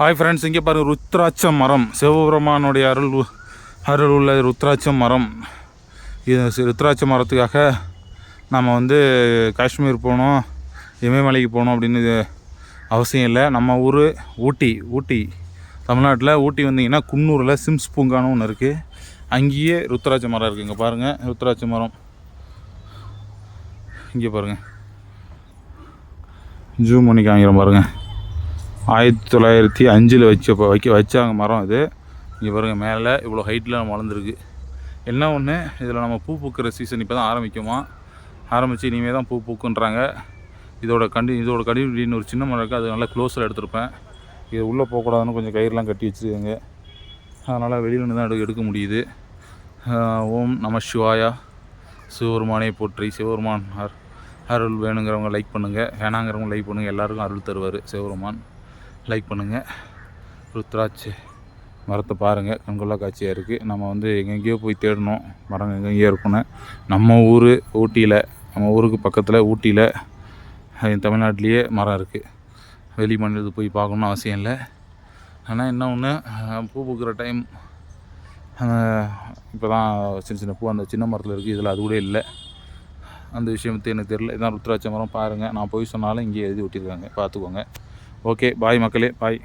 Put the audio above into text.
Hi friends, இங்கே பாருங்கள் ருத்ராட்ச மரம். சிவபெருமானுடைய அருள் உள்ள ருத்ராட்ச மரம். இது ருத்ராட்ச மரத்துக்காக நம்ம காஷ்மீர் போகணும், இமயமலைக்கு போகணும் அப்படின்னு அவசியம் இல்லை. நம்ம ஊர் ஊட்டி தமிழ்நாட்டில் ஊட்டி வந்தீங்கன்னா குன்னூரில் சிம்ஸ் பூங்கான்னு ஒன்று இருக்குது. அங்கேயே ருத்ராட்ச மரம் இருக்குது. இங்கே பாருங்கள் ருத்ராட்ச மரம். இங்கே பாருங்கள், ஜூம் பண்ணி காமிக்கிறோம் பாருங்கள். 1905 வச்சாங்க மரம் இது. இங்கே பாருங்கள், மேலே இவ்வளோ ஹைட்டில் நம்ம வளர்ந்துருக்கு. என்ன ஒன்று, இதில் நம்ம பூ பூக்கிற சீசன் இப்போ தான் ஆரம்பித்து இனிமேல் தான் பூ பூக்குன்றாங்க. இதோட கடின்னு ஒரு சின்ன மரம் இருக்குது, அது நல்லா க்ளோஸில் எடுத்திருப்பேன். இது உள்ளே போகக்கூடாதுன்னு கொஞ்சம் கயிறுலாம் கட்டி வச்சுருக்காங்க, அதனால் வெளியில் தான் எடுக்க முடியுது. ஓம் நம சிவாயா. சிவபெருமானை போற்றி. சிவபெருமான் அருள் வேணுங்கிறவங்க லைக் பண்ணுங்கள், வேணாங்கிறவங்க லைக் பண்ணுங்கள். எல்லாருக்கும் அருள் தருவார் சிவபெருமான். லைக் பண்ணுங்கள். ருத்ராட்ச மரத்தை பாருங்கள், கண்கொள்ளா காட்சியாக இருக்குது. நம்ம எங்கெங்கேயோ போய் தேடணும், மரம் எங்கெங்கேயோ இருக்குன்னு. நம்ம ஊருக்கு பக்கத்தில் ஊட்டியில் தமிழ்நாட்டிலேயே மரம் இருக்குது. வெளி மாநிலத்துக்கு போய் பார்க்கணுன்னு அவசியம் இல்லை. ஆனால் என்ன ஒன்று, பூ பூக்கிற டைம் இப்போ தான் சின்ன பூ அந்த சின்ன மரத்தில் இருக்குது. இதில் அது கூட இல்லை. அந்த விஷயம் எனக்கு தெரியல. இதுதான் ருத்ராட்ச மரம். பாருங்கள், நான் போய் சொன்னாலும் இங்கே எழுதி விட்டிருக்காங்க, பார்த்துக்கோங்க. ஓகே, பாய் மக்களே, பாய்.